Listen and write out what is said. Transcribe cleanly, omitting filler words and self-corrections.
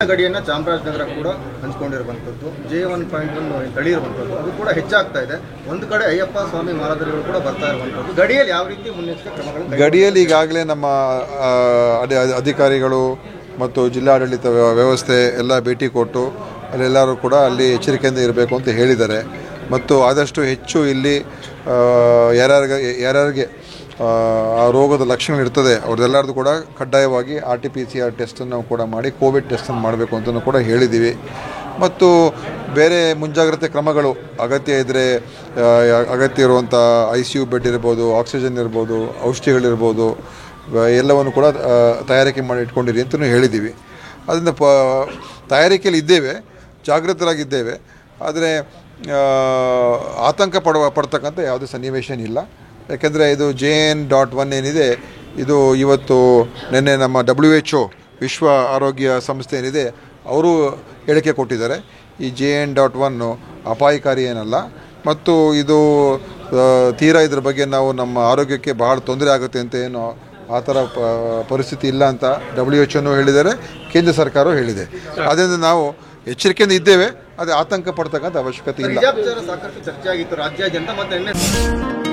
ಗಡಿಯನ್ನು ಚಾಮರಾಜನಗರ ಕೂಡ ಹಂಚಿಕೊಂಡಿರುವಂಥದ್ದು J1.1 ತಳಿ ಇರುವಂಥದ್ದು ಅದು ಕೂಡ ಹೆಚ್ಚಾಗ್ತಾ ಇದೆ. ಒಂದು ಕಡೆ ಅಯ್ಯಪ್ಪ ಸ್ವಾಮಿ ಮಾಲಾಧಾರಿಗಳು ಕೂಡ ಬರ್ತಾ ಇರುವಂಥದ್ದು. ಗಡಿಯಲ್ಲಿ ಯಾವ ರೀತಿ ಮುನ್ನೆಚ್ಚರಿಕೆ ಕ್ರಮಗಳನ್ನು ಗಡಿಯಲ್ಲಿ ಈಗಾಗಲೇ ನಮ್ಮ ಅಧಿಕಾರಿಗಳು ಮತ್ತು ಜಿಲ್ಲಾಡಳಿತ ವ್ಯವಸ್ಥೆ ಎಲ್ಲ ಭೇಟಿ ಕೊಟ್ಟು ಅಲ್ಲೆಲ್ಲರೂ ಕೂಡ ಅಲ್ಲಿ ಎಚ್ಚರಿಕೆಯಿಂದ ಇರಬೇಕು ಅಂತ ಹೇಳಿದ್ದಾರೆ. ಮತ್ತು ಆದಷ್ಟು ಹೆಚ್ಚು ಇಲ್ಲಿ ಯಾರ್ಯಾರಿಗೆ ಆ ರೋಗದ ಲಕ್ಷಣ ಇರ್ತದೆ ಅವ್ರದ್ದೆಲ್ಲರದು ಕೂಡ ಕಡ್ಡಾಯವಾಗಿ RT-PCR ಟೆಸ್ಟನ್ನು ಕೂಡ ಮಾಡಿ ಕೋವಿಡ್ ಟೆಸ್ಟನ್ನು ಮಾಡಬೇಕು ಅಂತಲೂ ಕೂಡ ಹೇಳಿದ್ದೀವಿ. ಮತ್ತು ಬೇರೆ ಮುಂಜಾಗ್ರತೆ ಕ್ರಮಗಳು ಅಗತ್ಯ ಇದ್ದರೆ ಅಗತ್ಯ ಇರುವಂಥ ICU ಬೆಡ್ ಇರ್ಬೋದು, ಆಕ್ಸಿಜನ್ ಇರ್ಬೋದು, ಔಷಧಿಗಳಿರ್ಬೋದು ಎಲ್ಲವನ್ನು ಕೂಡ ತಯಾರಿಕೆ ಮಾಡಿ ಇಟ್ಕೊಂಡಿರಿ ಅಂತಲೂ ಹೇಳಿದ್ದೀವಿ. ಅದರಿಂದ ತಯಾರಿಕೆಯಲ್ಲಿ ಇದ್ದೇವೆ, ಜಾಗೃತರಾಗಿದ್ದೇವೆ. ಆದರೆ ಆತಂಕ ಪಡ್ತಕ್ಕಂಥ ಯಾವುದೇ ಸನ್ನಿವೇಶ ಇಲ್ಲ. ಯಾಕೆಂದರೆ ಇದು JN.1 ಏನಿದೆ ಇದು ಇವತ್ತು ನಿನ್ನೆ ನಮ್ಮ WHO ವಿಶ್ವ ಆರೋಗ್ಯ ಸಂಸ್ಥೆ ಏನಿದೆ ಅವರು ಹೇಳಿಕೆ ಕೊಟ್ಟಿದ್ದಾರೆ. ಈ JN.1 ಅಪಾಯಕಾರಿ ಏನಲ್ಲ ಮತ್ತು ಇದು ತೀರಾ ಇದ್ರ ಬಗ್ಗೆ ನಾವು ನಮ್ಮ ಆರೋಗ್ಯಕ್ಕೆ ಬಹಳ ತೊಂದರೆ ಆಗುತ್ತೆ ಅಂತ ಏನು ಆ ಥರ ಪರಿಸ್ಥಿತಿ ಇಲ್ಲ ಅಂತ WHO ಹೇಳಿದ್ದಾರೆ, ಕೇಂದ್ರ ಸರ್ಕಾರವೂ ಹೇಳಿದೆ. ಅದರಿಂದ ನಾವು ಎಚ್ಚರಿಕೆಯಿಂದ ಇದ್ದೇವೆ. ಅದೇ ಆತಂಕ ಪಡ್ತಕ್ಕಂಥ ಅವಶ್ಯಕತೆ ಇಲ್ಲ. ಸಾಕಷ್ಟು ಚರ್ಚೆ ಆಗಿತ್ತು ರಾಜ್ಯಾದ್ಯಂತ. ಮತ್ತೆ